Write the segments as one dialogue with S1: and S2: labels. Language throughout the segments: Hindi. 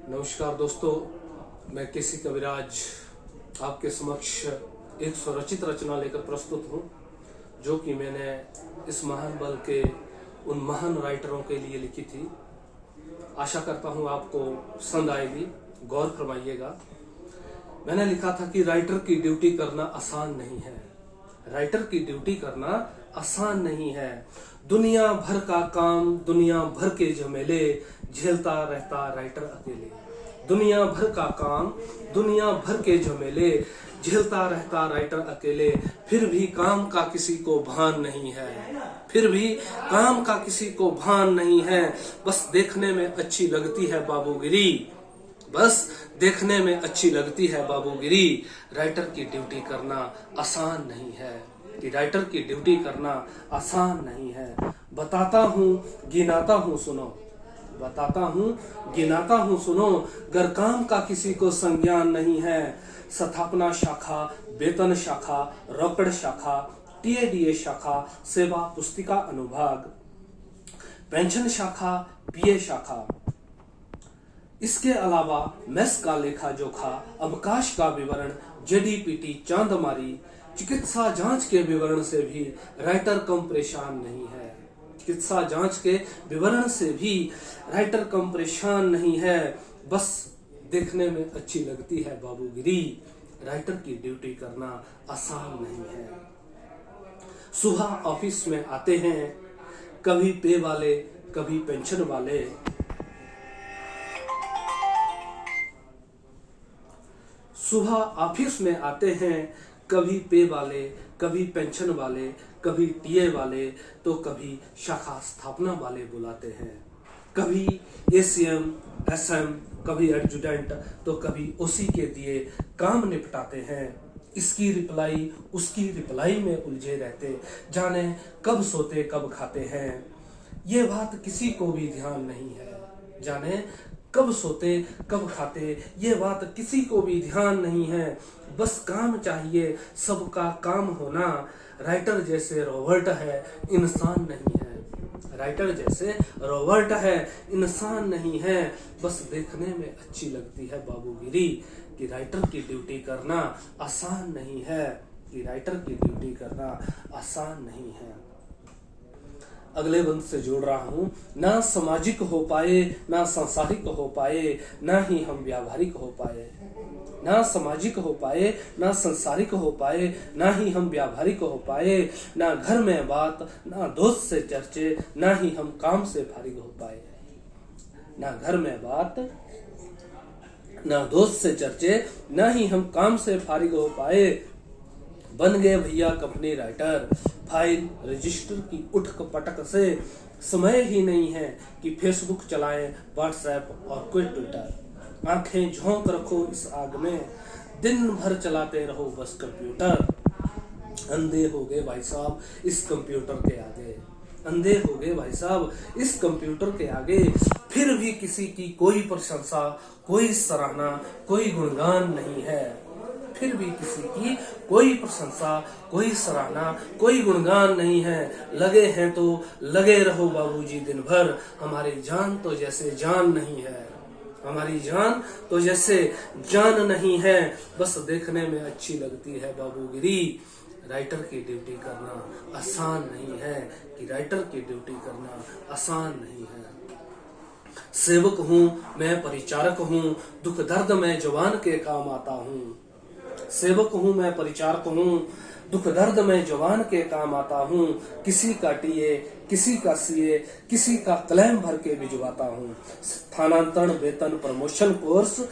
S1: नमस्कार दोस्तों, मैं केसी कविराज आपके समक्ष एक स्वरचित रचना लेकर प्रस्तुत हूँ, जो कि मैंने इस महान बल के उन महान राइटरों के लिए लिखी थी। आशा करता हूँ आपको पसंद आएगी, गौर फरमाइएगा। मैंने लिखा था कि राइटर की ड्यूटी करना आसान नहीं है। राइटर की ड्यूटी करना आसान नहीं है। दुनिया भर का काम, दुनिया भर के झमेले झेलता रहता राइटर अकेले। दुनिया भर का काम, दुनिया भर के झमेले झेलता रहता राइटर अकेले। फिर भी काम का किसी को भान नहीं है। फिर भी काम का किसी को भान नहीं है। बस देखने में अच्छी लगती है बाबूगिरी। बस देखने में अच्छी लगती है बाबूगिरी। राइटर की ड्यूटी करना आसान नहीं है। कि राइटर की ड्यूटी करना आसान नहीं है। बताता हूँ, गिनाता हूँ, सुनो। बताता हूँ, गिनाता हूँ, सुनो। गर काम का किसी को संज्ञान नहीं है। स्थापना शाखा, वेतन शाखा, रोकड़ शाखा, टीएडीए शाखा, सेवा पुस्तिका अनुभाग, पेंशन शाखा, पीए शाखा। इसके अलावा मेस का लेखा जोखा, अवकाश का विवरण, जेडीपीटी, चांदमारी, चिकित्सा जांच के विवरण से भी राइटर कम परेशान नहीं है। चिकित्सा जांच के विवरण से भी राइटर कम परेशान नहीं है। बस देखने में अच्छी लगती है बाबूगिरी। राइटर की ड्यूटी करना आसान नहीं है। सुबह ऑफिस में आते हैं, कभी पे वाले, कभी पेंशन वाले। सुबह ऑफिस में आते हैं, कभी पे वाले, कभी पेंशन वाले, कभी टीए वाले, तो कभी शाखा स्थापना वाले बुलाते हैं। कभी एसीएम, एसएम, कभी एडजुटेंट, तो कभी ओसी के दिए काम निपटाते हैं। इसकी रिप्लाई उसकी रिप्लाई में उलझे रहते, जाने कब सोते कब खाते हैं। ये बात किसी को भी ध्यान नहीं है। जाने कब सोते कब खाते, ये बात किसी को भी ध्यान नहीं है। बस काम चाहिए, सबका काम होना। राइटर जैसे रॉबर्ट है, इंसान नहीं है। राइटर जैसे रॉबर्ट है, इंसान नहीं है। बस देखने में अच्छी लगती है बाबूगिरी। कि राइटर की ड्यूटी करना आसान नहीं है। कि राइटर की ड्यूटी करना आसान नहीं है। अगले बंद से जोड़ रहा हूँ। ना सामाजिक हो पाए, ना सांसारिक हो पाए, ना ही हम व्यावहारिक हो पाए। ना सामाजिक हो पाए, ना संसारिक हो पाए, ना ही हम व्यावहारिक हो पाए। ना घर में बात, ना दोस्त से चर्चे, ना ही हम काम से फारिग हो पाए। ना घर में बात, ना दोस्त से चर्चे, ना ही हम काम से फारिग हो पाए। बन गए भैया कंपनी राइटर, फाइल रजिस्टर की उठक पटक से। समय ही नहीं है कि फेसबुक चलाएं, व्हाट्सएप और कोई ट्विटर। आंखें झोंक रखो इस आग में, दिन भर चलाते रहो बस कंप्यूटर। अंधे हो गए भाई साहब इस कंप्यूटर के आगे। अंधे हो गए भाई साहब इस कंप्यूटर के आगे। फिर भी किसी की कोई प्रशंसा, कोई सराहना, कोई गुणगान नहीं है। फिर भी किसी की कोई प्रशंसा, कोई सराहना, कोई गुणगान नहीं है। लगे हैं तो लगे रहो बाबूजी दिन भर। हमारी जान तो जैसे जान नहीं है। हमारी जान तो जैसे जान नहीं है। बस देखने में अच्छी लगती है बाबूगिरी। राइटर की ड्यूटी करना आसान नहीं है। कि राइटर की ड्यूटी करना आसान नहीं है। सेवक हूँ मैं, परिचारक हूँ, दुख दर्द में जवान के काम आता हूँ। सेवक हूँ मैं, परिचारक हूँ, दुख दर्द में जवान के काम आता हूँ। किसी का टीए, किसी का सीए, किसी का क्लेम भर के भिजवाता हूँ। स्थानांतरण, वेतन, प्रमोशन, कोर्स,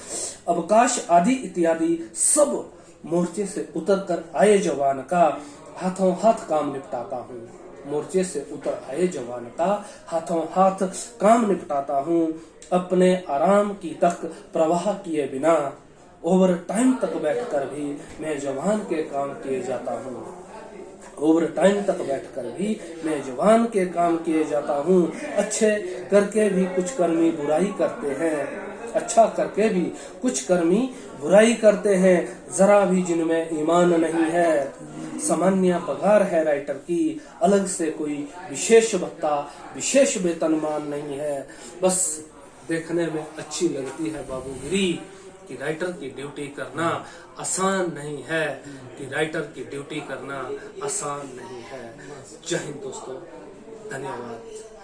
S1: अवकाश आदि इत्यादि सब मोर्चे से उतर कर आए जवान का हाथों हाथ काम निपटाता हूँ। मोर्चे से उतर आए जवान का हाथों हाथ काम निपटाता हूँ। अपने आराम की तक प्रवाह किए बिना ओवर टाइम तक बैठकर भी मैं जवान के काम किए जाता हूँ। ओवर टाइम तक बैठकर भी मैं जवान के काम किए जाता हूँ। अच्छे करके भी कुछ कर्मी बुराई करते हैं। अच्छा करके भी कुछ कर्मी बुराई करते हैं। जरा भी जिनमें ईमान नहीं है। सामान्य पगार है राइटर की, अलग से कोई विशेष भत्ता, विशेष वेतनमान नहीं है। बस देखने में अच्छी लगती है बाबूगिरी, कि राइटर की ड्यूटी करना आसान नहीं है, कि राइटर की ड्यूटी करना आसान नहीं है। जय हिंद दोस्तों, धन्यवाद।